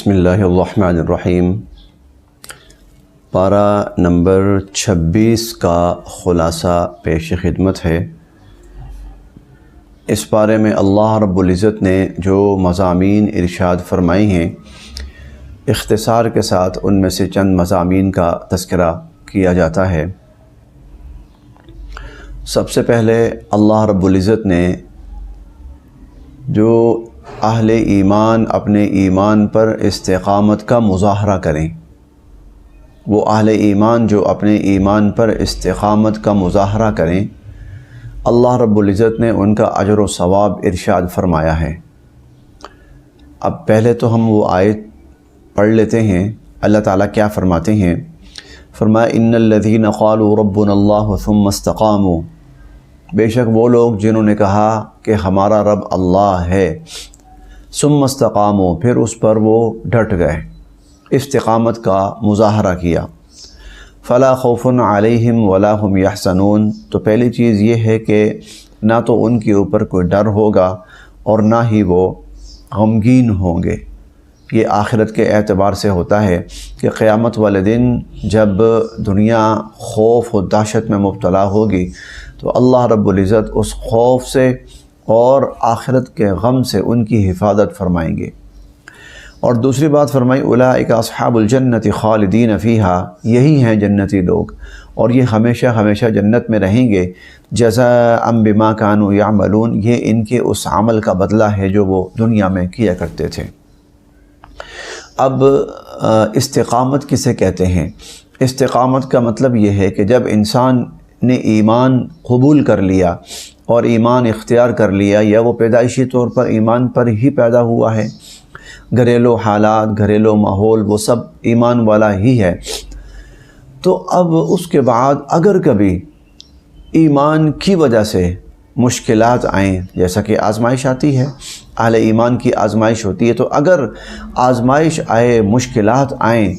بسم اللہ الرحمن الرحیم۔ پارہ نمبر 26 کا خلاصہ پیش خدمت ہے۔ اس پارے میں اللہ رب العزت نے جو مضامین ارشاد فرمائے ہیں، اختصار کے ساتھ ان میں سے چند مضامین کا تذکرہ کیا جاتا ہے۔ سب سے پہلے اللہ رب العزت نے جو اہل ایمان اپنے ایمان پر استقامت کا مظاہرہ کریں، وہ اہل ایمان جو اپنے ایمان پر استقامت کا مظاہرہ کریں، اللہ رب العزت نے ان کا اجر و ثواب ارشاد فرمایا ہے۔ اب پہلے تو ہم وہ آیت پڑھ لیتے ہیں، اللہ تعالیٰ کیا فرماتے ہیں۔ فرمایا ان الذین قالوا ربنا اللہ ثم استقاموا، بے شک وہ لوگ جنہوں نے کہا کہ ہمارا رب اللہ ہے، ثم استقاموا، پھر اس پر وہ ڈٹ گئے، استقامت کا مظاہرہ کیا۔ فلا خوف علیہم ولا هم یحزنون، تو پہلی چیز یہ ہے کہ نہ تو ان کے اوپر کوئی ڈر ہوگا اور نہ ہی وہ غمگین ہوں گے۔ یہ آخرت کے اعتبار سے ہوتا ہے کہ قیامت والے دن جب دنیا خوف و دہشت میں مبتلا ہوگی تو اللہ رب العزت اس خوف سے اور آخرت کے غم سے ان کی حفاظت فرمائیں گے۔ اور دوسری بات فرمائی اولئک اصحاب الجنت خالدین فیہا، یہی ہیں جنتی لوگ اور یہ ہمیشہ ہمیشہ جنت میں رہیں گے۔ جزاء بما کانوا یعملون، یہ ان کے اس عمل کا بدلہ ہے جو وہ دنیا میں کیا کرتے تھے۔ اب استقامت کسے کہتے ہیں؟ استقامت کا مطلب یہ ہے کہ جب انسان نے ایمان قبول کر لیا اور ایمان اختیار کر لیا، یا وہ پیدائشی طور پر ایمان پر ہی پیدا ہوا ہے، گھریلو حالات، گھریلو ماحول وہ سب ایمان والا ہی ہے، تو اب اس کے بعد اگر کبھی ایمان کی وجہ سے مشکلات آئیں، جیسا کہ آزمائش آتی ہے، اہل ایمان کی آزمائش ہوتی ہے، تو اگر آزمائش آئے، مشکلات آئیں،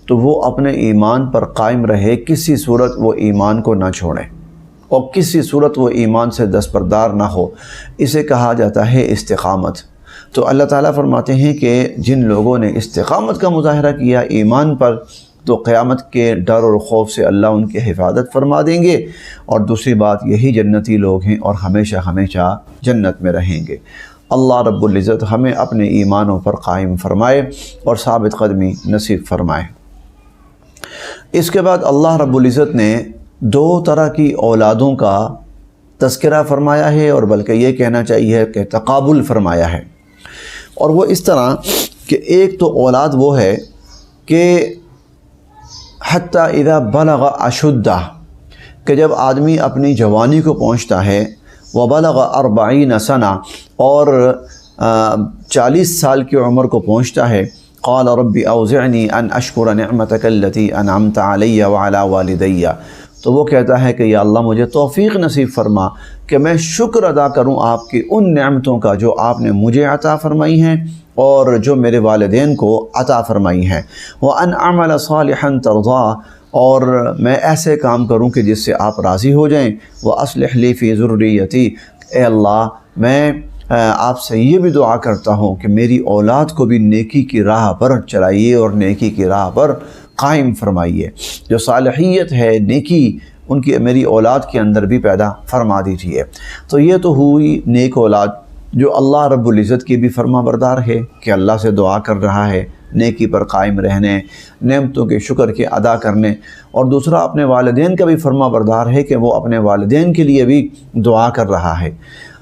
تو وہ اپنے ایمان پر قائم رہے، کسی صورت وہ ایمان کو نہ چھوڑیں اور کسی صورت وہ ایمان سے دستبردار نہ ہو، اسے کہا جاتا ہے استقامت۔ تو اللہ تعالیٰ فرماتے ہیں کہ جن لوگوں نے استقامت کا مظاہرہ کیا ایمان پر، تو قیامت کے ڈر اور خوف سے اللہ ان کی حفاظت فرما دیں گے، اور دوسری بات یہی جنتی لوگ ہیں اور ہمیشہ ہمیشہ جنت میں رہیں گے۔ اللہ رب العزت ہمیں اپنے ایمانوں پر قائم فرمائے اور ثابت قدمی نصیب فرمائے۔ اس کے بعد اللہ رب العزت نے دو طرح کی اولادوں کا تذکرہ فرمایا ہے، اور بلکہ یہ کہنا چاہیے کہ تقابل فرمایا ہے، اور وہ اس طرح کہ ایک تو اولاد وہ ہے کہ حتیٰ اذا بلغ اشدہ، کہ جب آدمی اپنی جوانی کو پہنچتا ہے، وبلغ 40 سنہ، اور 40 سال کی عمر کو پہنچتا ہے، قال رب اوزعنی ان اشکر نعمتک التی انعمت علی وعلی والدی، تو وہ کہتا ہے کہ یا اللہ مجھے توفیق نصیب فرما کہ میں شکر ادا کروں آپ کی ان نعمتوں کا جو آپ نے مجھے عطا فرمائی ہیں اور جو میرے والدین کو عطا فرمائی ہیں، وَأَنْ أَعْمَلَ صَالِحًا تَرْضَىٰ، اور میں ایسے کام کروں کہ جس سے آپ راضی ہو جائیں، وَأَصْلِحْ لِي فِي ذُرِّيَّتِي، اے اللہ میں آپ سے یہ بھی دعا کرتا ہوں کہ میری اولاد کو بھی نیکی کی راہ پر چلائیے اور نیکی کی راہ پر قائم فرمائیے، جو صالحیت ہے، نیکی ان کی میری اولاد کے اندر بھی پیدا فرما دیجیے۔ تو یہ تو ہوئی نیک اولاد جو اللہ رب العزت کی بھی فرما بردار ہے کہ اللہ سے دعا کر رہا ہے نیکی پر قائم رہنے، نعمتوں کے شکر کے ادا کرنے، اور دوسرا اپنے والدین کا بھی فرما بردار ہے کہ وہ اپنے والدین کے لیے بھی دعا کر رہا ہے۔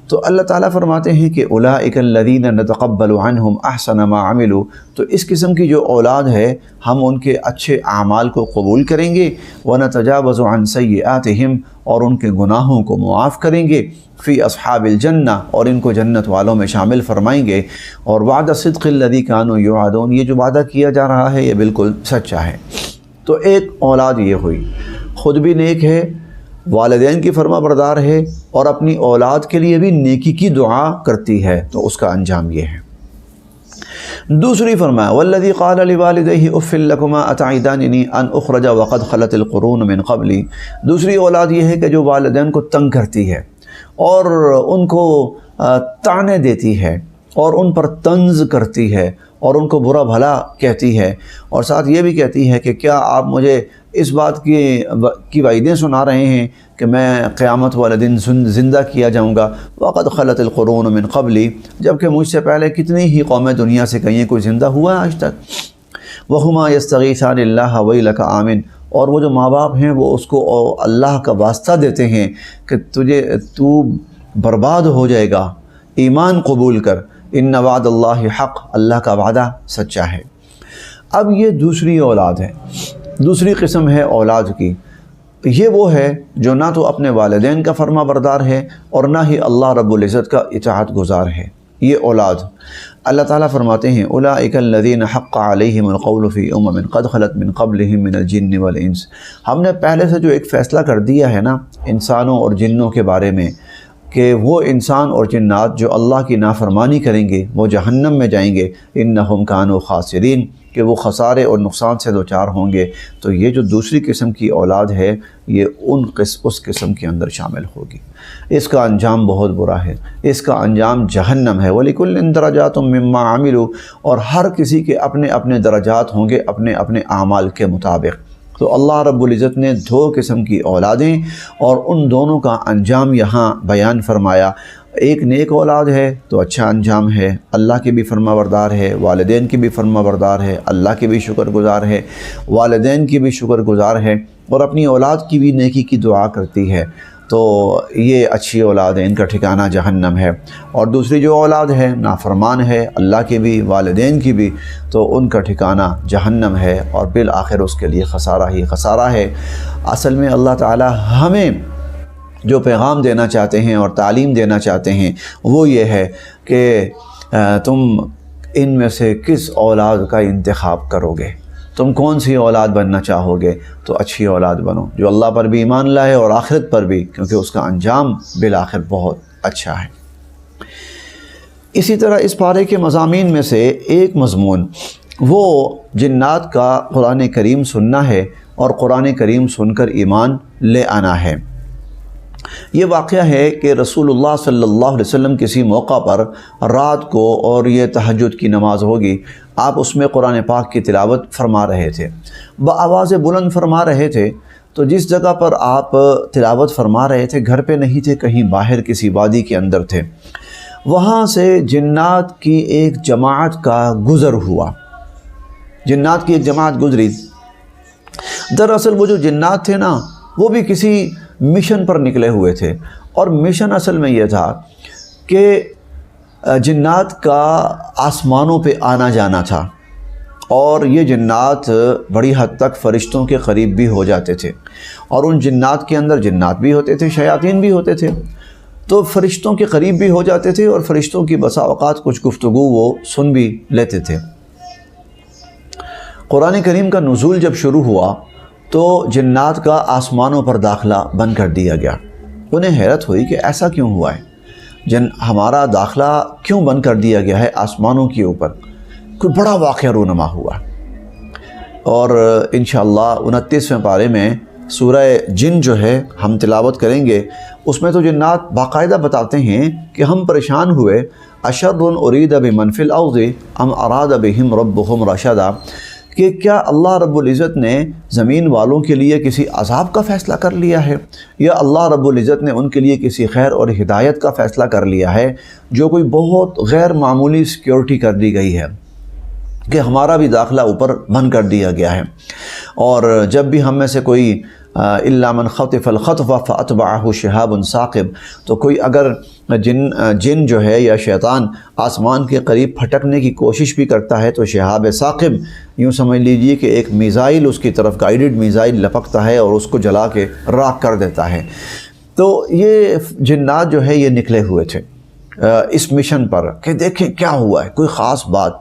تو اللہ تعالیٰ فرماتے ہیں کہ اولئک الذین نتقبل عنہم احسن ما عملوا، تو اس قسم کی جو اولاد ہے ہم ان کے اچھے اعمال کو قبول کریں گے، ونتجاوز عن سیئاتہم، اور ان کے گناہوں کو معاف کریں گے، فی اصحاب الجنہ، اور ان کو جنت والوں میں شامل فرمائیں گے، اور وعد صدق الذی کانوا یوعدون، یہ جو وعدہ کیا جا رہا ہے یہ بالکل سچا ہے۔ تو ایک اولاد یہ ہوئی، خود بھی نیک ہے، والدین کی فرما بردار ہے، اور اپنی اولاد کے لیے بھی نیکی کی دعا کرتی ہے، تو اس کا انجام یہ ہے۔ دوسری فرمایا والذی قال لوالدیہ اف لکما اتعداننی ان اخرج وقد خلت القرون من قبلی، دوسری اولاد یہ ہے کہ جو والدین کو تنگ کرتی ہے اور ان کو طعنے دیتی ہے اور ان پر طنز کرتی ہے اور ان کو برا بھلا کہتی ہے، اور ساتھ یہ بھی کہتی ہے کہ کیا آپ مجھے اس بات کی وعیدیں سنا رہے ہیں کہ میں قیامت والے دن زندہ کیا جاؤں گا؟ وقد خلت القرون من قبلی، جبکہ مجھ سے پہلے کتنی ہی قومیں دنیا سے کہیں کوئی زندہ ہوا ہے آج تک؟ وہما یستغیثان اللہ ویلک آمن، اور وہ جو ماں باپ ہیں وہ اس کو اللہ کا واسطہ دیتے ہیں کہ تو برباد ہو جائے گا، ایمان قبول کر، ان وعد اللہ حق، اللہ کا وعدہ سچا ہے۔ اب یہ دوسری اولاد ہے، دوسری قسم ہے اولاد کی۔ یہ وہ ہے جو نہ تو اپنے والدین کا فرما بردار ہے اور نہ ہی اللہ رب العزت کا اطاعت گزار ہے۔ یہ اولاد اللہ تعالیٰ فرماتے ہیں اولئک الذین حق علیہم القول فی امم قد خلت من قبلہم من الجن والانس، ہم نے پہلے سے جو ایک فیصلہ کر دیا ہے نا انسانوں اور جنوں کے بارے میں کہ وہ انسان اور جنات جو اللہ کی نافرمانی کریں گے وہ جہنم میں جائیں گے، انہم کانوا خاسرین، کہ وہ خسارے اور نقصان سے دوچار ہوں گے۔ تو یہ جو دوسری قسم کی اولاد ہے یہ اس قسم کے اندر شامل ہوگی۔ اس کا انجام بہت برا ہے، اس کا انجام جہنم ہے۔ وَلِكُلٍّ دَرَجَاتٌ مِّمَّا عَمِلُوا، اور ہر کسی کے اپنے اپنے درجات ہوں گے اپنے اپنے اعمال کے مطابق۔ تو اللہ رب العزت نے دو قسم کی اولادیں اور ان دونوں کا انجام یہاں بیان فرمایا۔ ایک نیک اولاد ہے تو اچھا انجام ہے، اللہ کی بھی فرما بردار ہے، والدین کی بھی فرما بردار ہے، اللہ کی بھی شکر گزار ہے، والدین کی بھی شکر گزار ہے، اور اپنی اولاد کی بھی نیکی کی دعا کرتی ہے، تو یہ اچھی اولاد ہے، ان کا ٹھکانہ جہنم ہے۔ اور دوسری جو اولاد ہے نافرمان ہے، اللہ کے بھی والدین کی بھی، تو ان کا ٹھکانہ جہنم ہے، اور بالآخر اس کے لیے خسارہ ہی خسارہ ہے۔ اصل میں اللہ تعالی ہمیں جو پیغام دینا چاہتے ہیں اور تعلیم دینا چاہتے ہیں وہ یہ ہے کہ تم ان میں سے کس اولاد کا انتخاب کرو گے، تم کون سی اولاد بننا چاہو گے، تو اچھی اولاد بنو جو اللہ پر بھی ایمان لائے اور آخرت پر بھی، کیونکہ اس کا انجام بالآخر بہت اچھا ہے۔ اسی طرح اس پارے کے مضامین میں سے ایک مضمون وہ جنات کا قرآن کریم سننا ہے اور قرآن کریم سن کر ایمان لے آنا ہے۔ یہ واقعہ ہے کہ رسول اللہ صلی اللہ علیہ وسلم کسی موقع پر رات کو، اور یہ تہجد کی نماز ہوگی، آپ اس میں قرآن پاک کی تلاوت فرما رہے تھے، بآواز بلند فرما رہے تھے۔ تو جس جگہ پر آپ تلاوت فرما رہے تھے گھر پہ نہیں تھے، کہیں باہر کسی وادی کے اندر تھے، وہاں سے جنات کی ایک جماعت کا گزر ہوا، جنات کی ایک جماعت گزری۔ دراصل وہ جو جنات تھے نا وہ بھی کسی مشن پر نکلے ہوئے تھے، اور مشن اصل میں یہ تھا کہ جنات کا آسمانوں پہ آنا جانا تھا، اور یہ جنات بڑی حد تک فرشتوں کے قریب بھی ہو جاتے تھے، اور ان جنات کے اندر جنات بھی ہوتے تھے، شیاطین بھی ہوتے تھے، تو فرشتوں کے قریب بھی ہو جاتے تھے، اور فرشتوں کی بسا اوقات کچھ گفتگو وہ سن بھی لیتے تھے۔ قرآن کریم کا نزول جب شروع ہوا تو جنات کا آسمانوں پر داخلہ بند کر دیا گیا۔ انہیں حیرت ہوئی کہ ایسا کیوں ہوا ہے، ہمارا داخلہ کیوں بند کر دیا گیا ہے آسمانوں کے اوپر؟ کوئی بڑا واقعہ رونما ہوا، اور انشاءاللہ 29ویں پارے میں سورہ جن جو ہے ہم تلاوت کریں گے، اس میں تو جنات باقاعدہ بتاتے ہیں کہ ہم پریشان ہوئے، اشر ارید بمن فی الارض ام اراد بہم ربہم رشدا، کہ کیا اللہ رب العزت نے زمین والوں کے لیے کسی عذاب کا فیصلہ کر لیا ہے، یا اللہ رب العزت نے ان کے لیے کسی خیر اور ہدایت کا فیصلہ کر لیا ہے، جو کوئی بہت غیر معمولی سیکیورٹی کر دی گئی ہے کہ ہمارا بھی داخلہ اوپر بند کر دیا گیا ہے۔ اور جب بھی ہم میں سے کوئی الا من خطف الخطف فاتبعه شهاب ثاقب، تو کوئی اگر جن جو ہے یا شیطان آسمان کے قریب پھٹکنے کی کوشش بھی کرتا ہے تو شہاب ثاقب، یوں سمجھ لیجئے کہ ایک میزائل اس کی طرف، گائیڈڈ میزائل لپکتا ہے اور اس کو جلا کے راکھ کر دیتا ہے۔ تو یہ جنات جو ہے یہ نکلے ہوئے تھے اس مشن پر کہ دیکھیں کیا ہوا ہے، کوئی خاص بات۔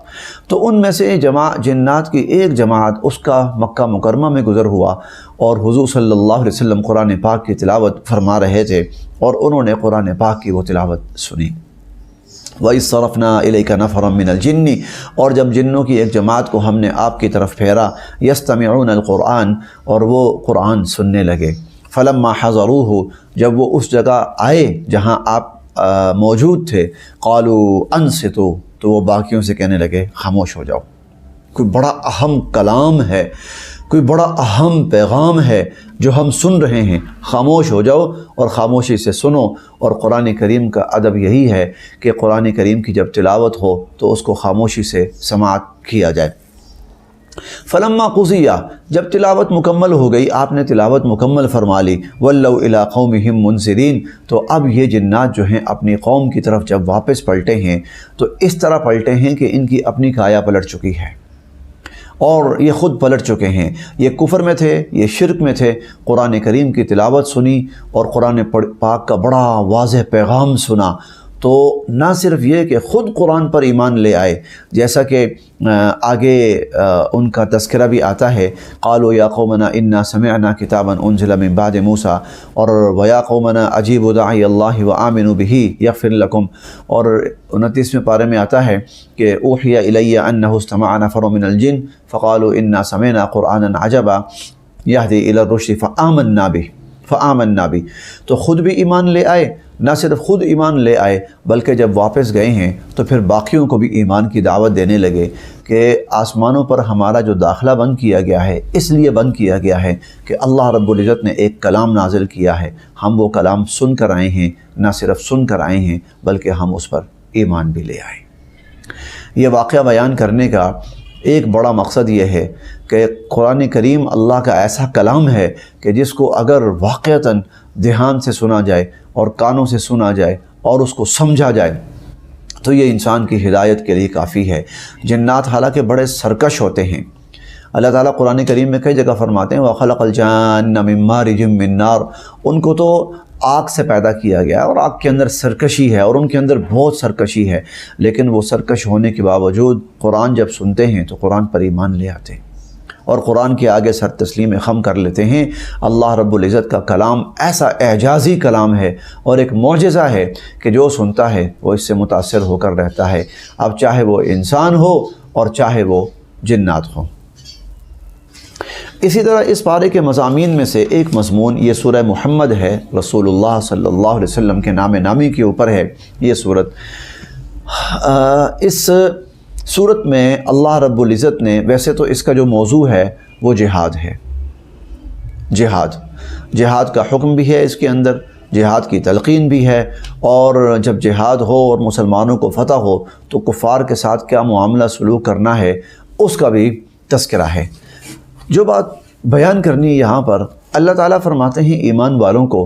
تو ان میں سے جنات کی ایک جماعت اس کا مکہ مکرمہ میں گزر ہوا، اور حضور صلی اللہ علیہ وسلم قرآن پاک کی تلاوت فرما رہے تھے، اور انہوں نے قرآن پاک کی وہ تلاوت سنی۔ وَإِذْ صَرَفْنَا إِلَيْكَ نَفَرًا مِّنَ الْجِنِّ، اور جب جنوں کی ایک جماعت کو ہم نے آپ کی طرف پھیرا، يَسْتَمِعُونَ الْقُرْآنَ، اور وہ قرآن سننے لگے۔ فَلَمَّا حَضَرُوهُ، جب وہ اس جگہ آئے جہاں آپ موجود تھے، قالوا انصتوا، تو وہ باقیوں سے کہنے لگے خاموش ہو جاؤ، کوئی بڑا اہم کلام ہے، کوئی بڑا اہم پیغام ہے جو ہم سن رہے ہیں، خاموش ہو جاؤ اور خاموشی سے سنو۔ اور قرآن کریم کا ادب یہی ہے کہ قرآن کریم کی جب تلاوت ہو تو اس کو خاموشی سے سماعت کیا جائے۔ فلما قضیہ، جب تلاوت مکمل ہو گئی، آپ نے تلاوت مکمل فرما لی، ولوا الی قومہم منذرین، تو اب یہ جنات جو ہیں اپنی قوم کی طرف جب واپس پلٹے ہیں تو اس طرح پلٹے ہیں کہ ان کی اپنی کایا پلٹ چکی ہے اور یہ خود پلٹ چکے ہیں۔ یہ کفر میں تھے، یہ شرک میں تھے، قرآن کریم کی تلاوت سنی اور قرآن پاک کا بڑا واضح پیغام سنا تو نہ صرف یہ کہ خود قرآن پر ایمان لے آئے، جیسا کہ آگے ان کا تذکرہ بھی آتا ہے، قالوا یا قومنا انا سمعنا کتابا انزل من بعد موسیٰ، اور ویا قومنا اجیبوا داعی اللہ وآمنوا بہ یغفر لکم، اور 29ویں پارے میں آتا ہے کہ اوحی الی انہ استمع نفر من الجن فقالوا انا سمعنا قرآنا عجبا یہدی الی الرشد فآمنا بہ۔ تو خود بھی ایمان لے آئے، نہ صرف خود ایمان لے آئے بلکہ جب واپس گئے ہیں تو پھر باقیوں کو بھی ایمان کی دعوت دینے لگے کہ آسمانوں پر ہمارا جو داخلہ بند کیا گیا ہے اس لیے بند کیا گیا ہے کہ اللہ رب العزت نے ایک کلام نازل کیا ہے، ہم وہ کلام سن کر آئے ہیں، نہ صرف سن کر آئے ہیں بلکہ ہم اس پر ایمان بھی لے آئے۔ یہ واقعہ بیان کرنے کا ایک بڑا مقصد یہ ہے کہ قرآن کریم اللہ کا ایسا کلام ہے کہ جس کو اگر واقعتاً دھیان سے سنا جائے اور کانوں سے سنا جائے اور اس کو سمجھا جائے تو یہ انسان کی ہدایت کے لیے کافی ہے۔ جنات حالانکہ بڑے سرکش ہوتے ہیں، اللہ تعالیٰ قرآن کریم میں کئی جگہ فرماتے ہیں وَخَلَقَ الْجَانَّ مِن مَارِجٍ مِّن نَار، ان کو تو آگ سے پیدا کیا گیا اور آگ کے اندر سرکشی ہے اور ان کے اندر بہت سرکشی ہے، لیکن وہ سرکش ہونے کے باوجود قرآن جب سنتے ہیں تو قرآن پر ایمان لے آتے ہیں اور قرآن کے آگے سر تسلیم خم کر لیتے ہیں۔ اللہ رب العزت کا کلام ایسا اعجازی کلام ہے اور ایک معجزہ ہے کہ جو سنتا ہے وہ اس سے متاثر ہو کر رہتا ہے، اب چاہے وہ انسان ہو اور چاہے وہ جنات ہوں۔ اسی طرح اس پارے کے مضامین میں سے ایک مضمون یہ سورہ محمد ہے، رسول اللہ صلی اللہ علیہ وسلم کے نام نامی کے اوپر ہے یہ سورت۔ اس سورت میں اللہ رب العزت نے، ویسے تو اس کا جو موضوع ہے وہ جہاد ہے، جہاد کا حکم بھی ہے اس کے اندر، جہاد کی تلقین بھی ہے، اور جب جہاد ہو اور مسلمانوں کو فتح ہو تو کفار کے ساتھ کیا معاملہ سلوک کرنا ہے اس کا بھی تذکرہ ہے۔ جو بات بیان کرنی یہاں پر، اللہ تعالیٰ فرماتے ہیں ایمان والوں کو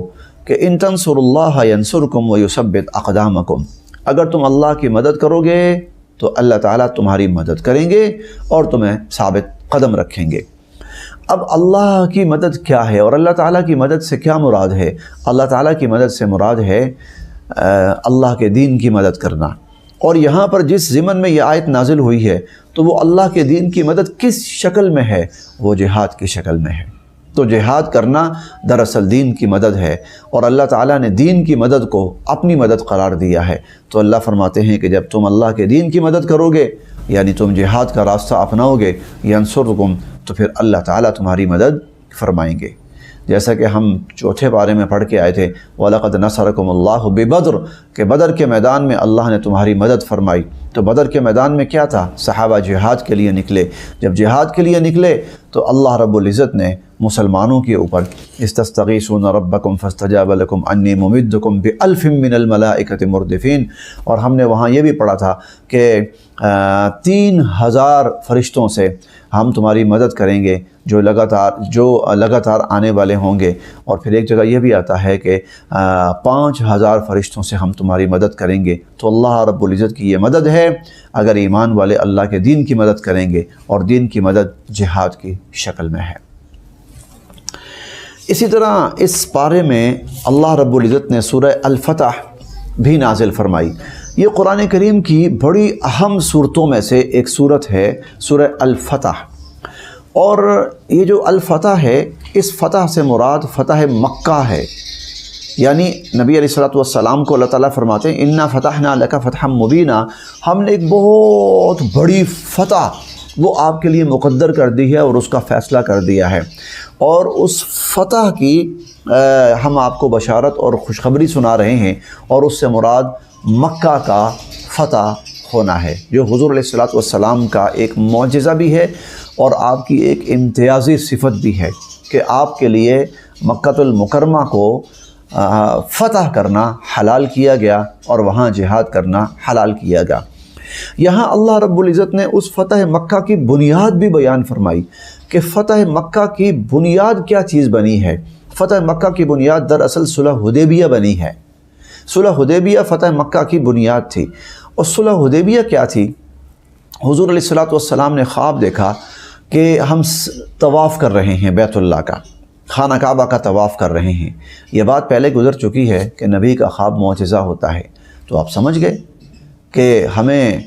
کہ ان تنصروا اللہ ینصرکم ویثبت اقدامکم، اگر تم اللہ کی مدد کرو گے تو اللہ تعالیٰ تمہاری مدد کریں گے اور تمہیں ثابت قدم رکھیں گے۔ اب اللہ کی مدد کیا ہے اور اللہ تعالیٰ کی مدد سے کیا مراد ہے؟ اللہ تعالیٰ کی مدد سے مراد ہے اللہ کے دین کی مدد کرنا، اور یہاں پر جس ضمن میں یہ آیت نازل ہوئی ہے تو وہ اللہ کے دین کی مدد کس شکل میں ہے؟ وہ جہاد کی شکل میں ہے۔ تو جہاد کرنا دراصل دین کی مدد ہے، اور اللہ تعالیٰ نے دین کی مدد کو اپنی مدد قرار دیا ہے۔ تو اللہ فرماتے ہیں کہ جب تم اللہ کے دین کی مدد کرو گے، یعنی تم جہاد کا راستہ اپناؤ گے، ینصرکم، تو پھر اللہ تعالیٰ تمہاری مدد فرمائیں گے، جیسا کہ ہم چوتھے پارے میں پڑھ کے آئے تھے وَلَقَدْ نَصَرَكُمُ اللَّهُ بِبَدْرٍ، کہ بدر کے میدان میں اللہ نے تمہاری مدد فرمائی۔ تو بدر کے میدان میں کیا تھا؟ صحابہ جہاد کے لیے نکلے، جب جہاد کے لیے نکلے تو اللہ رب العزت نے مسلمانوں کے اوپر استستغیثون ربکم فاستجاب لکم انی ممدکم بألف من الملائکۃ مردفین، اور ہم نے وہاں یہ بھی پڑھا تھا کہ 3000 فرشتوں سے ہم تمہاری مدد کریں گے جو لگاتار آنے والے ہوں گے، اور پھر ایک جگہ یہ بھی آتا ہے کہ 5000 فرشتوں سے ہم تمہاری مدد کریں گے۔ تو اللہ رب العزت کی یہ مدد ہے اگر ایمان والے اللہ کے دین کی مدد کریں گے، اور دین کی مدد جہاد کی شکل میں ہے۔ اسی طرح اس پارے میں اللہ رب العزت نے سورہ الفتح بھی نازل فرمائی۔ یہ قرآن کریم کی بڑی اہم صورتوں میں سے ایک صورت ہے سورہ الفتح، اور یہ جو الفتح ہے اس فتح سے مراد فتح مکہ ہے، یعنی نبی علیہ الصلوۃ والسلام کو اللہ تعالیٰ فرماتے ہیں انا فتحنا لک فتحا مبینا، ہم نے ایک بہت بڑی فتح وہ آپ کے لیے مقدر کر دی ہے اور اس کا فیصلہ کر دیا ہے، اور اس فتح کی ہم آپ کو بشارت اور خوشخبری سنا رہے ہیں، اور اس سے مراد مکہ کا فتح ہونا ہے، جو حضور علیہ الصلوۃ والسلام کا ایک معجزہ بھی ہے اور آپ کی ایک امتیازی صفت بھی ہے کہ آپ کے لیے مکہ المکرمہ کو فتح کرنا حلال کیا گیا اور وہاں جہاد کرنا حلال کیا گیا۔ یہاں اللہ رب العزت نے اس فتح مکہ کی بنیاد بھی بیان فرمائی کہ فتح مکہ کی بنیاد کیا چیز بنی ہے۔ فتح مکہ کی بنیاد دراصل صلح حدیبیہ بنی ہے۔ صلح حدیبیہ فتح مکہ کی بنیاد تھی۔ اور صلح حدیبیہ کیا تھی؟ حضور علیہ الصلوۃ والسلام نے خواب دیکھا کہ ہم طواف کر رہے ہیں، بیت اللہ کا، خانہ کعبہ کا طواف کر رہے ہیں۔ یہ بات پہلے گزر چکی ہے کہ نبی کا خواب معجزہ ہوتا ہے، تو آپ سمجھ گئے کہ ہمیں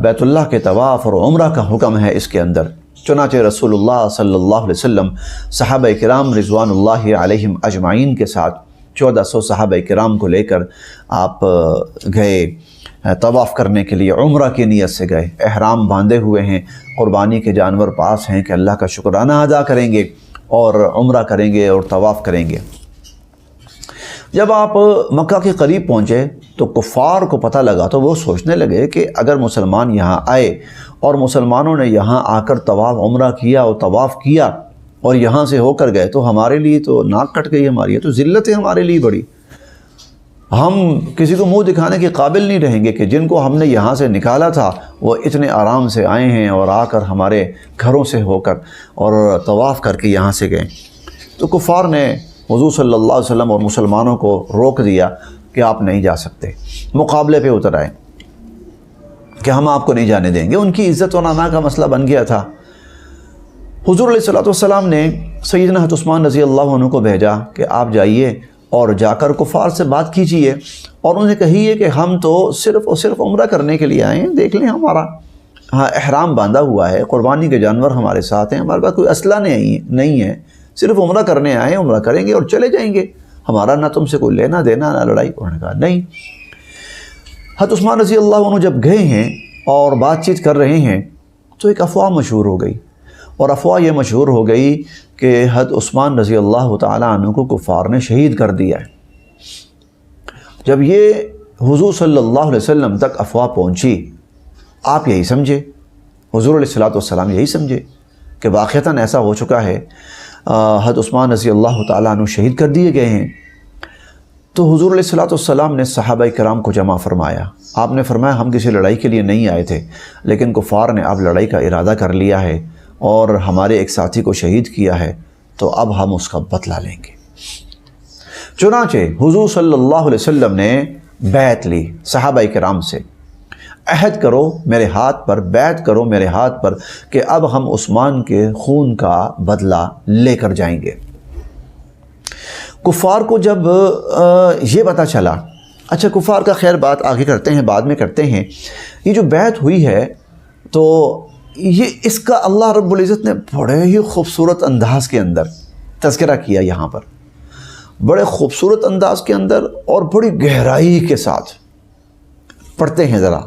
بیت اللہ کے طواف اور عمرہ کا حکم ہے اس کے اندر۔ چنانچہ رسول اللہ صلی اللہ علیہ وسلم صحابہ کرام رضوان اللہ علیہم اجمعین کے ساتھ 1400 صحابہ کرام کو لے کر آپ گئے طواف کرنے کے لیے، عمرہ کی نیت سے گئے، احرام باندھے ہوئے ہیں، قربانی کے جانور پاس ہیں کہ اللہ کا شکرانہ ادا کریں گے اور عمرہ کریں گے اور طواف کریں گے۔ جب آپ مکہ کے قریب پہنچے تو کفار کو پتہ لگا تو وہ سوچنے لگے کہ اگر مسلمان یہاں آئے اور مسلمانوں نے یہاں آ کر طواف عمرہ کیا اور طواف کیا اور یہاں سے ہو کر گئے تو ہمارے لیے تو ناک کٹ گئی، ہماری یہ تو ذلت ہے ہمارے لیے بڑی، ہم کسی کو منہ دکھانے کے قابل نہیں رہیں گے کہ جن کو ہم نے یہاں سے نکالا تھا وہ اتنے آرام سے آئے ہیں اور آ کر ہمارے گھروں سے ہو کر اور طواف کر کے یہاں سے گئے۔ تو کفار نے حضور صلی اللہ علیہ وسلم اور مسلمانوں کو روک دیا کہ آپ نہیں جا سکتے، مقابلے پہ اتر آئے کہ ہم آپ کو نہیں جانے دیں گے۔ ان کی عزت و نامہ کا مسئلہ بن گیا تھا۔ حضور علیہ الصلوۃ والسلام نے سیدنا حضرت عثمان رضی اللہ عنہ کو بھیجا کہ آپ جائیے اور جا کر کفار سے بات کیجئے اور انہیں کہیے کہ ہم تو صرف اور صرف عمرہ کرنے کے لیے آئے ہیں، دیکھ لیں ہمارا احرام باندھا ہوا ہے، قربانی کے جانور ہمارے ساتھ ہیں، ہمارے پاس کوئی اسلحہ نہیں ہے، صرف عمرہ کرنے آئے ہیں، عمرہ کریں گے اور چلے جائیں گے، ہمارا نہ تم سے کوئی لینا دینا نہ لڑائی۔ انہوں نے کہا نہیں۔ حضرت عثمان رضی اللہ عنہ جب گئے ہیں اور بات چیت کر رہے ہیں تو ایک افواہ مشہور ہو گئی، اور افواہ یہ مشہور ہو گئی کہ حضرت عثمان رضی اللہ تعالیٰ عنہ کو کفار نے شہید کر دیا ہے۔ جب یہ حضور صلی اللہ علیہ وسلم تک افواہ پہنچی، آپ یہی سمجھے، حضور علیہ الصلوۃ والسلام یہی سمجھے کہ واقعتاً ایسا ہو چکا ہے، حضرت عثمان رضی اللہ تعالیٰ عنہ شہید کر دیے گئے ہیں۔ تو حضور علیہ الصلوۃ والسلام نے صحابہ کرام کو جمع فرمایا۔ آپ نے فرمایا ہم کسی لڑائی کے لیے نہیں آئے تھے، لیکن کفار نے اب لڑائی کا ارادہ کر لیا ہے اور ہمارے ایک ساتھی کو شہید کیا ہے، تو اب ہم اس کا بدلہ لیں گے۔ چنانچہ حضور صلی اللہ علیہ وسلم نے بیعت لی صحابہ کرام سے، عہد کرو میرے ہاتھ پر، بیعت کرو میرے ہاتھ پر کہ اب ہم عثمان کے خون کا بدلہ لے کر جائیں گے۔ کفار کو جب یہ پتہ چلا، اچھا کفار کا خیر بات آگے کرتے ہیں، بعد میں کرتے ہیں، یہ جو بیعت ہوئی ہے تو یہ اس کا اللہ رب العزت نے بڑے ہی خوبصورت انداز کے اندر تذکرہ کیا، یہاں پر بڑے خوبصورت انداز کے اندر اور بڑی گہرائی کے ساتھ پڑھتے ہیں ذرا۔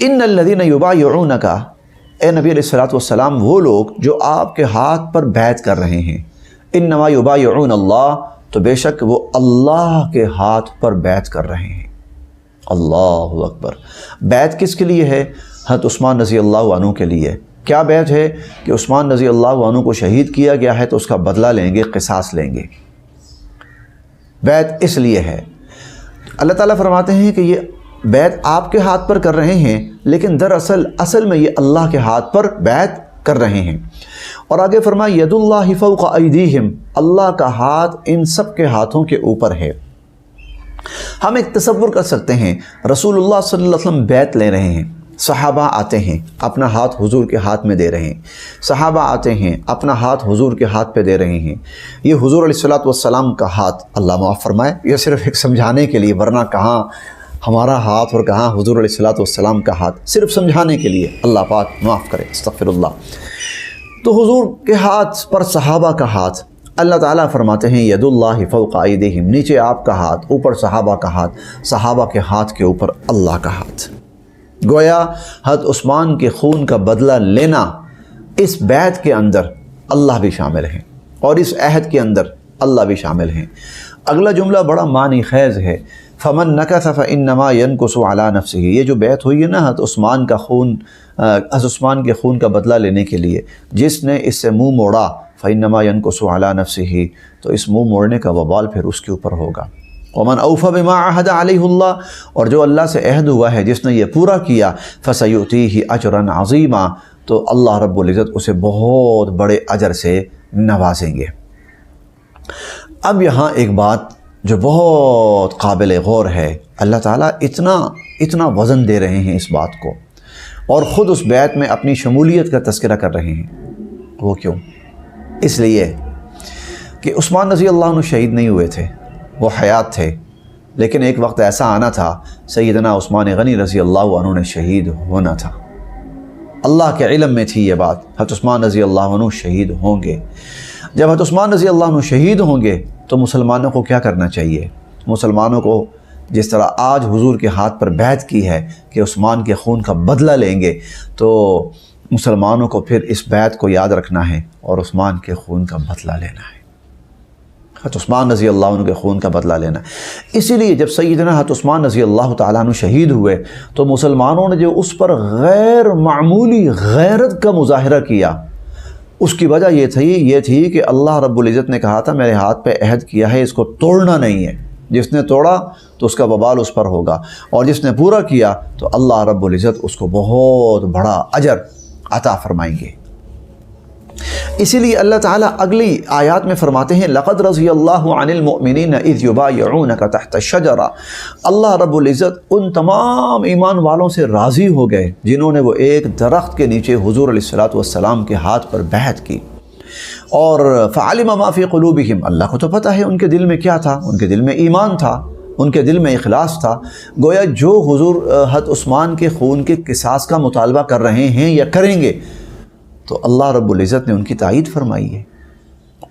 ان الذین یبایعونک، اے نبی علیہ الصلوۃ والسلام وہ لوگ جو آپ کے ہاتھ پر بیعت کر رہے ہیں، انما یبایعون اللہ، تو بے شک وہ اللہ کے ہاتھ پر بیعت کر رہے ہیں۔ اللہ اکبر۔ بیعت کس کے لیے ہے؟ حضرت عثمان رضی اللہ عنہ کے لیے۔ کیا بیعت ہے؟ کہ عثمان رضی اللہ عنہ کو شہید کیا گیا ہے تو اس کا بدلہ لیں گے، قصاص لیں گے۔ بیعت اس لیے ہے۔ اللہ تعالیٰ فرماتے ہیں کہ یہ بیعت آپ کے ہاتھ پر کر رہے ہیں، لیکن دراصل اصل میں یہ اللہ کے ہاتھ پر بیعت کر رہے ہیں۔ اور آگے فرمایا ید اللہ فوق ایدیہم، اللہ کا ہاتھ ان سب کے ہاتھوں کے اوپر ہے۔ ہم ایک تصور کر سکتے ہیں، رسول اللہ صلی اللہ علیہ وسلم بیعت لے رہے ہیں، صحابہ آتے ہیں اپنا ہاتھ حضور کے ہاتھ میں دے رہے ہیں، صحابہ آتے ہیں اپنا ہاتھ حضور کے ہاتھ پہ دے رہے ہیں۔ یہ حضور علیہ الصلوۃ والسلام کا ہاتھ، اللہ معاف فرمائے، یہ صرف ایک سمجھانے کے لیے، ورنہ کہاں ہمارا ہاتھ اور کہاں حضور علیہ الصلوۃ والسلام کا ہاتھ، صرف سمجھانے کے لیے، اللہ پاک معاف کرے، استغفر اللہ۔ تو حضور کے ہاتھ پر صحابہ کا ہاتھ، اللہ تعالیٰ فرماتے ہیں ید اللہ فوق ایدیہم، نیچے آپ کا ہاتھ، اوپر صحابہ کا ہاتھ، صحابہ کے ہاتھ کے اوپر اللہ کا ہاتھ۔ گویا حضرت عثمان کے خون کا بدلہ لینا، اس بیعت کے اندر اللہ بھی شامل ہیں اور اس عہد کے اندر اللہ بھی شامل ہیں۔ اگلا جملہ بڑا معنی خیز ہے فمن نکث فإنما ينکث علی نفسہ، یہ جو بیعت ہوئی ہے نا حضرت عثمان کا خون، حضرت عثمان کے خون کا بدلہ لینے کے لیے، جس نے اس سے منہ موڑا فإنما ينکث علی نفسہ، تو اس منہ موڑنے کا وبال پھر اس کے اوپر ہوگا۔ ومن اوفى بما عہد علیہ اللہ، اور جو اللہ سے عہد ہوا ہے جس نے یہ پورا کیا، فسیؤتیہ اجرا عظیما، تو اللہ رب العزت اسے بہت بڑے اجر سے نوازیں گے۔ اب یہاں ایک بات جو بہت قابل غور ہے، اللہ تعالیٰ اتنا وزن دے رہے ہیں اس بات کو، اور خود اس بیعت میں اپنی شمولیت کا تذکرہ کر رہے ہیں۔ وہ کیوں؟ اس لیے کہ عثمان رضی اللہ عنہ شہید نہیں ہوئے تھے، وہ حیات تھے، لیکن ایک وقت ایسا آنا تھا سیدنا عثمان غنی رضی اللہ عنہ نے شہید ہونا تھا۔ اللہ کے علم میں تھی یہ بات، حضرت عثمان رضی اللہ عنہ شہید ہوں گے۔ جب حضرت عثمان رضی اللہ عنہ شہید ہوں گے تو مسلمانوں کو کیا کرنا چاہیے؟ مسلمانوں کو جس طرح آج حضور کے ہاتھ پر بیعت کی ہے کہ عثمان کے خون کا بدلہ لیں گے، تو مسلمانوں کو پھر اس بیعت کو یاد رکھنا ہے اور عثمان کے خون کا بدلہ لینا ہے، حضرت عثمان رضی اللہ عنہ کے خون کا بدلہ لینا ہے۔ اسی لیے جب سیدنا حضرت عثمان رضی اللہ تعالیٰ عنہ شہید ہوئے تو مسلمانوں نے جو اس پر غیر معمولی غیرت کا مظاہرہ کیا، اس کی وجہ یہ تھی کہ اللہ رب العزت نے کہا تھا میرے ہاتھ پہ عہد کیا ہے، اس کو توڑنا نہیں ہے، جس نے توڑا تو اس کا وبال اس پر ہوگا، اور جس نے پورا کیا تو اللہ رب العزت اس کو بہت بڑا اجر عطا فرمائیں گے۔ اسی لیے اللہ تعالیٰ اگلی آیات میں فرماتے ہیں لقد رضی اللہ عن المؤمنین اذ یبایعونک تحت الشجرہ، اللہ رب العزت ان تمام ایمان والوں سے راضی ہو گئے جنہوں نے وہ ایک درخت کے نیچے حضور علیہ الصلوۃ والسلام کے ہاتھ پر بیعت کی، اور فعلم ما فی قلوبہم، اللہ کو تو پتہ ہے ان کے دل میں کیا تھا، ان کے دل میں ایمان تھا، ان کے دل میں اخلاص تھا، گویا جو حضور حضرت عثمان کے خون کے قصاص کا مطالبہ کر رہے ہیں یا کریں گے، تو اللہ رب العزت نے ان کی تائید فرمائی ہے،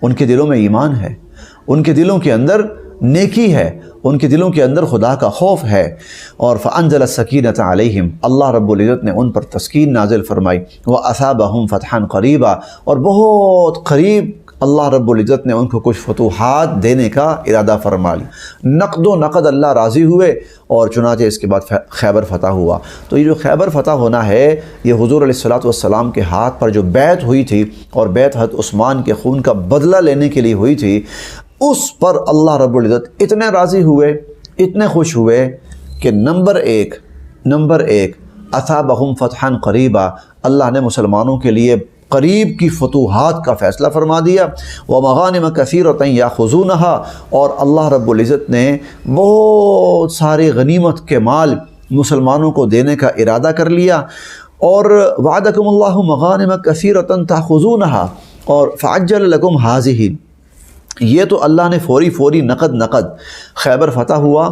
ان کے دلوں میں ایمان ہے، ان کے دلوں کے اندر نیکی ہے، ان کے دلوں کے اندر خدا کا خوف ہے، اور فَأَنزَلَ السَّكِينَةَ عَلَيْهِمْ، اللہ رب العزت نے ان پر تسکین نازل فرمائی، وَأَثَابَهُمْ فَتْحًا قَرِيبًا، اور بہت قریب اللہ رب العزت نے ان کو کچھ فتوحات دینے کا ارادہ فرما لی، نقد و نقد اللہ راضی ہوئے، اور چنانچہ اس کے بعد خیبر فتح ہوا۔ تو یہ جو خیبر فتح ہونا ہے یہ حضور علیہ الصلوۃ والسلام کے ہاتھ پر جو بیعت ہوئی تھی، اور بیعت حضرت عثمان کے خون کا بدلہ لینے کے لیے ہوئی تھی، اس پر اللہ رب العزت اتنے راضی ہوئے، اتنے خوش ہوئے کہ نمبر ایک اثابہم فتحا قریبا، اللہ نے مسلمانوں کے لیے قریب کی فتوحات کا فیصلہ فرما دیا، ومغانم کثیرۃ یاخذونها، اور اللہ رب العزت نے بہت سارے غنیمت کے مال مسلمانوں کو دینے کا ارادہ کر لیا، اور وعدکم اللہ مغانم کثیرۃ تاخذونها، اور فعجل لکم هذه، یہ تو اللہ نے فوری نقد خیبر فتح ہوا،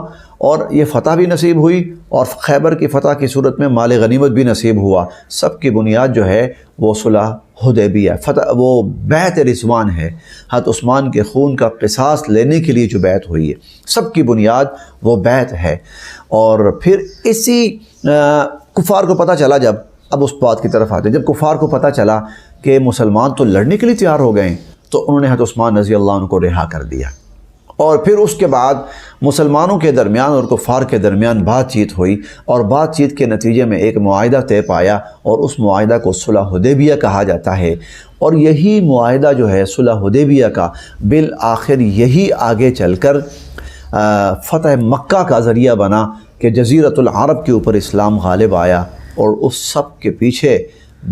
اور یہ فتح بھی نصیب ہوئی، اور خیبر کی فتح کی صورت میں مال غنیمت بھی نصیب ہوا۔ سب کی بنیاد جو ہے وہ صلح حدیبیہ وہ بیعت رضوان ہے، حضرت عثمان کے خون کا قصاص لینے کے لیے جو بیعت ہوئی ہے، سب کی بنیاد وہ بیعت ہے۔ اور پھر اسی کفار کو پتہ چلا، جب اب اس بات کی طرف آتے ہیں، جب کفار کو پتہ چلا کہ مسلمان تو لڑنے کے لیے تیار ہو گئے، تو انہوں نے حضرت عثمان رضی اللہ عنہ کو رہا کر دیا، اور پھر اس کے بعد مسلمانوں کے درمیان اور کفار کے درمیان بات چیت ہوئی، اور بات چیت کے نتیجے میں ایک معاہدہ طے پایا، اور اس معاہدہ کو صلح حدیبیہ کہا جاتا ہے۔ اور یہی معاہدہ جو ہے صلح حدیبیہ کا بالآخر یہی آگے چل کر فتح مکہ کا ذریعہ بنا کہ جزیرۃ العرب کے اوپر اسلام غالب آیا، اور اس سب کے پیچھے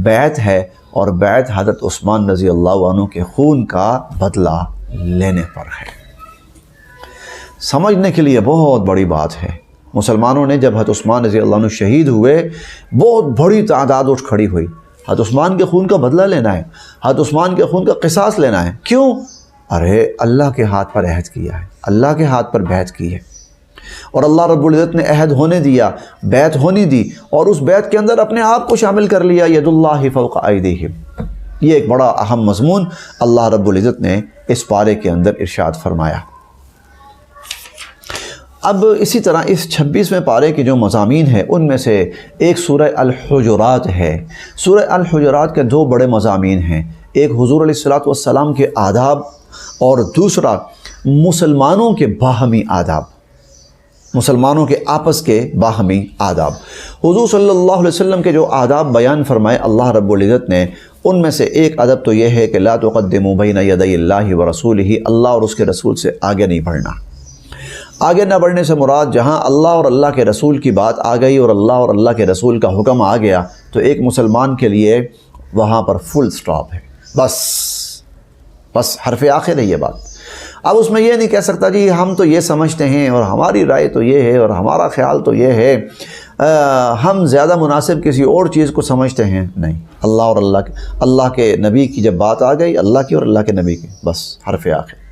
بیعت ہے، اور بیعت حضرت عثمان رضی اللہ عنہ کے خون کا بدلہ لینے پر ہے۔ سمجھنے کے لیے بہت بڑی بات ہے۔ مسلمانوں نے جب حضرت عثمان رضی اللہ عنہ شہید ہوئے، بہت بڑی تعداد اٹھ کھڑی ہوئی، حضرت عثمان کے خون کا بدلہ لینا ہے، حضرت عثمان کے خون کا قصاص لینا ہے۔ کیوں؟ ارے اللہ کے ہاتھ پر عہد کیا ہے، اللہ کے ہاتھ پر بیعت کی ہے، اور اللہ رب العزت نے عہد ہونے دیا، بیعت ہونی دی، اور اس بیعت کے اندر اپنے آپ کو شامل کر لیا، ید اللہ فوق ایدیہم۔ یہ ایک بڑا اہم مضمون اللہ رب العزت نے اس پارے کے اندر ارشاد فرمایا۔ اب اسی طرح اس 26ویں پارے کے جو مضامین ہیں ان میں سے ایک سورہ الحجرات ہے۔ سورہ الحجرات کے دو بڑے مضامین ہیں، ایک حضور علیہ الصلوۃ والسلام کے آداب، اور دوسرا مسلمانوں کے باہمی آداب۔ مسلمانوں کے آپس کے باہمی آداب۔ حضور صلی اللہ علیہ وسلم کے جو آداب بیان فرمائے اللہ رب العزت نے، ان میں سے ایک ادب تو یہ ہے کہ لا تقدموا بین یدی اللہ ورسولہ، اللہ اور اس کے رسول سے آگے نہیں بڑھنا۔ آگے نہ بڑھنے سے مراد جہاں اللہ اور اللہ کے رسول کی بات آ گئی اور اللہ اور اللہ کے رسول کا حکم آ گیا تو ایک مسلمان کے لیے وہاں پر فل سٹاپ ہے، بس حرف آخر ہے یہ بات۔ اب اس میں یہ نہیں کہہ سکتا جی ہم تو یہ سمجھتے ہیں اور ہماری رائے تو یہ ہے اور ہمارا خیال تو یہ ہے، ہم زیادہ مناسب کسی اور چیز کو سمجھتے ہیں، نہیں۔ اللہ اور اللہ کے نبی کی جب بات آ گئی، اللہ کی اور اللہ کے نبی کی، بس حرف آخر۔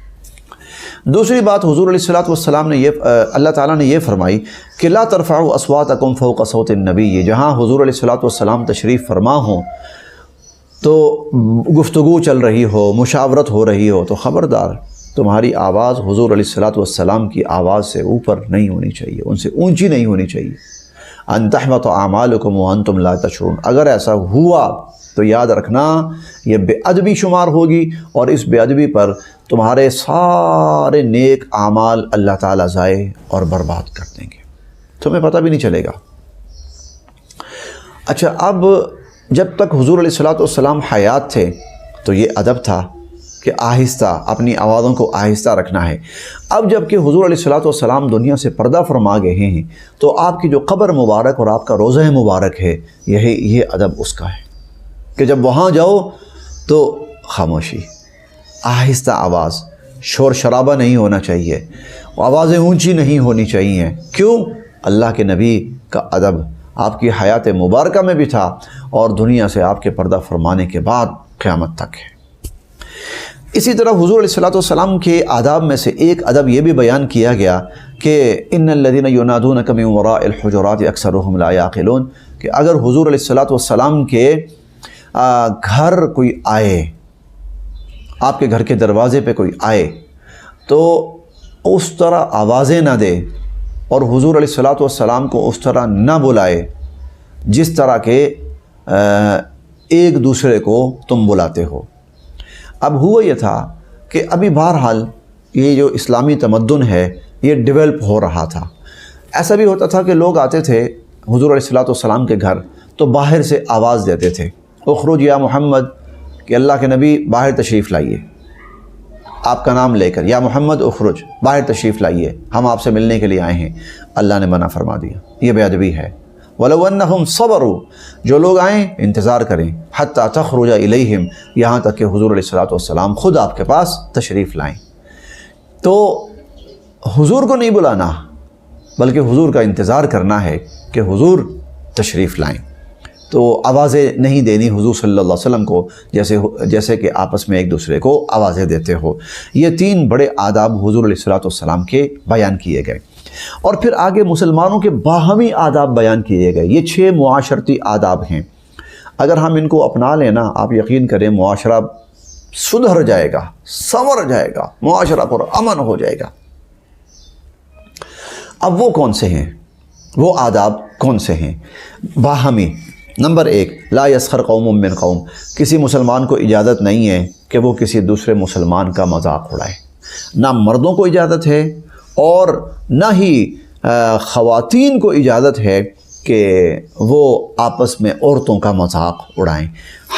دوسری بات حضور علیہ الصلوۃ والسلام نے اللہ تعالیٰ نے یہ فرمائی کہ لا ترفعوا اصواتکم فوق صوت النبی، جہاں حضور علیہ الصلوۃ والسلام تشریف فرما ہوں تو گفتگو چل رہی ہو، مشاورت ہو رہی ہو تو خبردار تمہاری آواز حضور علیہ الصلوۃ والسلام کی آواز سے اوپر نہیں ہونی چاہیے، ان سے اونچی نہیں ہونی چاہیے۔ ان تحبط اعمالکم وانتم لا تشعرون، اگر ایسا ہوا تو یاد رکھنا یہ بے ادبی شمار ہوگی اور اس بے ادبی پر تمہارے سارے نیک اعمال اللہ تعالیٰ ضائع اور برباد کر دیں گے، تمہیں پتہ بھی نہیں چلے گا۔ اچھا، اب جب تک حضور علیہ الصلوۃ والسلام حیات تھے تو یہ ادب تھا کہ آہستہ اپنی آوازوں کو آہستہ رکھنا ہے۔ اب جب کہ حضور علیہ الصلوۃ والسلام دنیا سے پردہ فرما گئے ہیں تو آپ کی جو قبر مبارک اور آپ کا روضہ مبارک ہے، یہ ادب اس کا ہے کہ جب وہاں جاؤ تو خاموشی، آہستہ آواز، شور شرابہ نہیں ہونا چاہیے، آوازیں اونچی نہیں ہونی چاہیے۔ کیوں؟ اللہ کے نبی کا ادب آپ کی حیات مبارکہ میں بھی تھا اور دنیا سے آپ کے پردہ فرمانے کے بعد قیامت تک ہے۔ اسی طرح حضور علیہ الصلوۃ والسلام کے آداب میں سے ایک ادب یہ بھی بیان کیا گیا کہ ان الذین ینادونک من وراء الحجرات اکثرهم لا یعقلون، کہ اگر حضور علیہ الصلوۃ والسلام کے گھر کوئی آئے، آپ کے گھر کے دروازے پہ کوئی آئے تو اس طرح آوازیں نہ دے اور حضور علیہ الصلوۃ والسلام کو اس طرح نہ بلائے جس طرح کہ ایک دوسرے کو تم بلاتے ہو۔ اب ہوا یہ تھا کہ ابھی بہرحال یہ جو اسلامی تمدن ہے یہ ڈیولپ ہو رہا تھا۔ ایسا بھی ہوتا تھا کہ لوگ آتے تھے حضور علیہ الصلوۃ والسلام کے گھر تو باہر سے آواز دیتے تھے، اخرج یا محمد، کہ اللہ کے نبی باہر تشریف لائیے، آپ کا نام لے کر، یا محمد اخرج، باہر تشریف لائیے، ہم آپ سے ملنے کے لیے آئے ہیں۔ اللہ نے منع فرما دیا، یہ بے ادبی ہے۔ وَلَوْ أَنَّهُمْ صَبَرُوا، جو لوگ آئیں انتظار کریں، حَتَّى تَخْرُجَ إِلَيْهِمْ، یہاں تک کہ حضور علیہ الصلوۃ والسلام خود آپ کے پاس تشریف لائیں۔ تو حضور کو نہیں بلانا بلکہ حضور کا انتظار کرنا ہے کہ حضور تشریف لائیں۔ تو آوازیں نہیں دینی حضور صلی اللہ علیہ وسلم کو جیسے کہ آپس میں ایک دوسرے کو آوازیں دیتے ہو۔ یہ تین بڑے آداب حضور علیہ الصلوۃ والسلام کے بیان کیے گئے، اور پھر آگے مسلمانوں کے باہمی آداب بیان کیے گئے۔ یہ 6 معاشرتی آداب ہیں، اگر ہم ان کو اپنا لیں نا، آپ یقین کریں معاشرہ سدھر جائے گا، سنور جائے گا، معاشرہ پر امن ہو جائے گا۔ اب وہ کون سے ہیں؟ وہ آداب کون سے ہیں باہمی؟ نمبر 1، لا یسخر قوم من قوم، کسی مسلمان کو اجازت نہیں ہے کہ وہ کسی دوسرے مسلمان کا مذاق اڑائے۔ نہ مردوں کو اجازت ہے اور نہ ہی خواتین کو اجازت ہے کہ وہ آپس میں عورتوں کا مذاق اڑائیں۔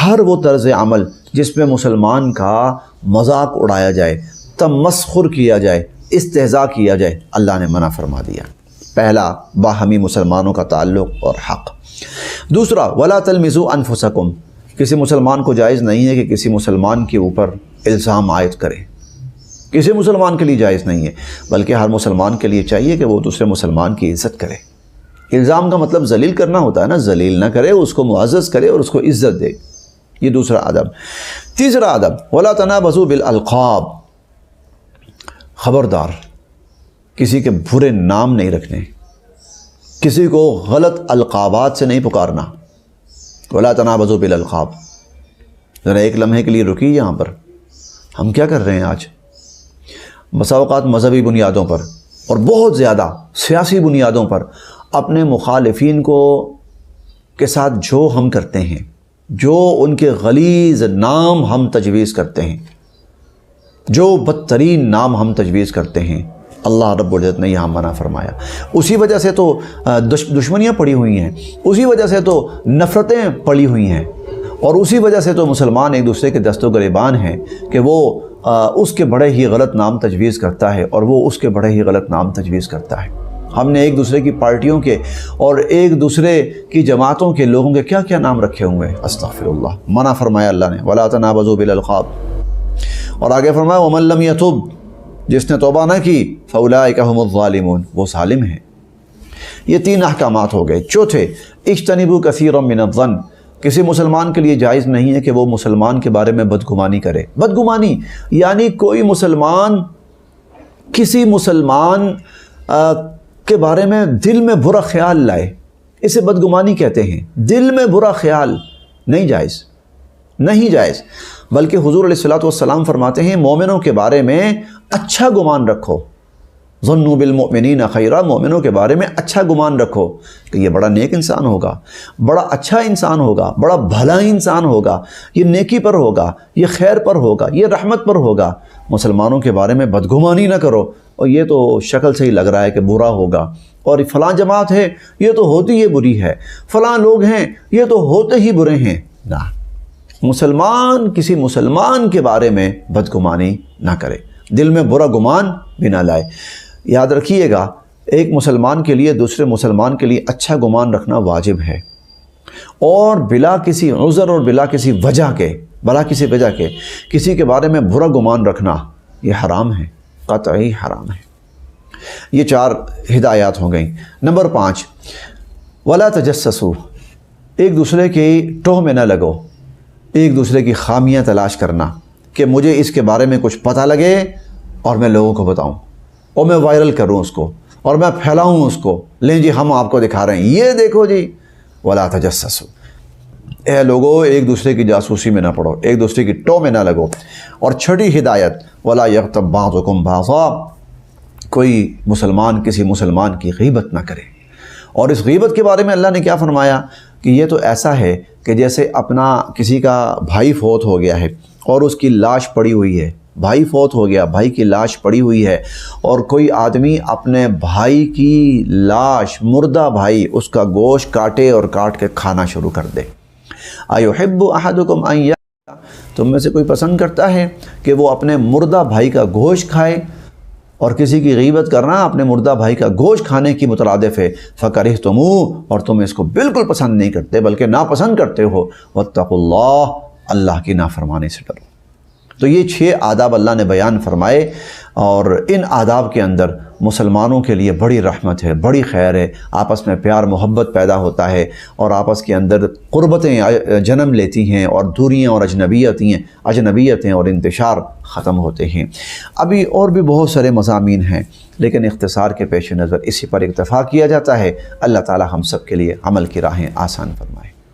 ہر وہ طرز عمل جس میں مسلمان کا مذاق اڑایا جائے، تمسخر کیا جائے، استہزاء کیا جائے، اللہ نے منع فرما دیا۔ پہلا، باہمی مسلمانوں کا تعلق اور حق۔ دوسرا، ولا تلمزوا انفسکم، کسی مسلمان کو جائز نہیں ہے کہ کسی مسلمان کے اوپر الزام عائد کرے، کسی مسلمان کے لیے جائز نہیں ہے، بلکہ ہر مسلمان کے لیے چاہیے کہ وہ دوسرے مسلمان کی عزت کرے۔ الزام کا مطلب ذلیل کرنا ہوتا ہے نا، ذلیل نہ کرے، اس کو معزز کرے اور اس کو عزت دے، یہ دوسرا ادب۔ تیسرا ادب، ولا تنابزوا بالالقاب، خبردار کسی کے برے نام نہیں رکھنے، کسی کو غلط القابات سے نہیں پکارنا۔ ولا تنابزوا بالالقاب، ذرا ایک لمحے کے لیے رکی یہاں پر، ہم کیا کر رہے ہیں آج؟ بسا اوقات مذہبی بنیادوں پر اور بہت زیادہ سیاسی بنیادوں پر اپنے مخالفین کے ساتھ جو ہم کرتے ہیں، جو ان کے غلیظ نام ہم تجویز کرتے ہیں، جو بدترین نام ہم تجویز کرتے ہیں، اللہ رب العزت نے یہاں منع فرمایا۔ اسی وجہ سے تو دشمنیاں پڑی ہوئی ہیں، اسی وجہ سے تو نفرتیں پڑی ہوئی ہیں، اور اسی وجہ سے تو مسلمان ایک دوسرے کے دست و گریبان ہیں کہ وہ اس کے بڑے ہی غلط نام تجویز کرتا ہے اور وہ اس کے بڑے ہی غلط نام تجویز کرتا ہے۔ ہم نے ایک دوسرے کی پارٹیوں کے اور ایک دوسرے کی جماعتوں کے لوگوں کے کیا کیا نام رکھے ہوئے ہیں، استغفر اللہ، منع فرمایا اللہ نے، وَلَا تَنَابَزُوا بِالْأَلْقَابِ، اور آگے فرمایا وَمَن لَّمْ يَتُبْ، جس نے توبہ نہ کی فَأُولَٰئِكَ هُمُ الظَّالِمُونَ، وہ ظالم ہیں۔ یہ 3 احکامات ہو گئے۔ چوتھے، اجتنبوا کثیرا من الظن، کسی مسلمان کے لیے جائز نہیں ہے کہ وہ مسلمان کے بارے میں بدگمانی کرے۔ بدگمانی یعنی کوئی مسلمان کسی مسلمان کے بارے میں دل میں برا خیال لائے، اسے بدگمانی کہتے ہیں۔ دل میں برا خیال نہیں جائز، نہیں جائز، بلکہ حضور علیہ الصلوۃ والسلام فرماتے ہیں مومنوں کے بارے میں اچھا گمان رکھو، ظنوا بالمؤمنین خیرا، مومنوں کے بارے میں اچھا گمان رکھو کہ یہ بڑا نیک انسان ہوگا، بڑا اچھا انسان ہوگا، بڑا بھلا انسان ہوگا، یہ نیکی پر ہوگا، یہ خیر پر ہوگا، یہ رحمت پر ہوگا۔ مسلمانوں کے بارے میں بدگمانی نہ کرو، اور یہ تو شکل سے ہی لگ رہا ہے کہ برا ہوگا، اور فلاں جماعت ہے یہ تو ہوتی ہی بری ہے، فلاں لوگ ہیں یہ تو ہوتے ہی برے ہیں۔ نہ، مسلمان کسی مسلمان کے بارے میں بدگمانی نہ کرے، دل میں برا گمان بھی نہ لائے۔ یاد رکھیے گا، ایک مسلمان کے لیے دوسرے مسلمان کے لیے اچھا گمان رکھنا واجب ہے، اور بلا کسی عذر اور بلا کسی وجہ کے کسی کے بارے میں برا گمان رکھنا یہ حرام ہے، قطعی حرام ہے۔ یہ 4 ہدایات ہو گئیں۔ نمبر 5، ولا تجسسوا، ایک دوسرے کی ٹوہ میں نہ لگو، ایک دوسرے کی خامیاں تلاش کرنا کہ مجھے اس کے بارے میں کچھ پتہ لگے اور میں لوگوں کو بتاؤں، اور میں وائرل کروں اس کو، اور میں پھیلاؤں اس کو، لیں جی ہم آپ کو دکھا رہے ہیں، یہ دیکھو جی۔ ولا تجسسوا، اے لوگوں ایک دوسرے کی جاسوسی میں نہ پڑو، ایک دوسرے کی ٹوہ میں نہ لگو۔ اور 6 ہدایت، ولا یغتب بعضکم بعضا، کوئی مسلمان کسی مسلمان کی غیبت نہ کرے۔ اور اس غیبت کے بارے میں اللہ نے کیا فرمایا کہ یہ تو ایسا ہے کہ جیسے اپنا کسی کا بھائی فوت ہو گیا ہے اور اس کی لاش پڑی ہوئی ہے، بھائی فوت ہو گیا، بھائی کی لاش پڑی ہوئی ہے، اور کوئی آدمی اپنے بھائی کی لاش، مردہ بھائی، اس کا گوشت کاٹے اور کاٹ کے کھانا شروع کر دے۔ ایحب احدکم ان یأکل، تم میں سے کوئی پسند کرتا ہے کہ وہ اپنے مردہ بھائی کا گوشت کھائے؟ اور کسی کی غیبت کرنا اپنے مردہ بھائی کا گوشت کھانے کی مترادف ہے۔ فکرہتموہ، اور تم اس کو بالکل پسند نہیں کرتے بلکہ ناپسند کرتے ہو۔ واتقوا اللہ، اللہ کی نافرمانی سے ڈرو۔ تو یہ 6 آداب اللہ نے بیان فرمائے، اور ان آداب کے اندر مسلمانوں کے لیے بڑی رحمت ہے، بڑی خیر ہے، آپس میں پیار محبت پیدا ہوتا ہے، اور آپس کے اندر قربتیں جنم لیتی ہیں، اور دوریاں اور اجنبیتیں اور انتشار ختم ہوتے ہیں۔ ابھی اور بھی بہت سارے مضامین ہیں، لیکن اختصار کے پیش نظر اسی پر اکتفا کیا جاتا ہے۔ اللہ تعالی ہم سب کے لیے عمل کی راہیں آسان فرمائے۔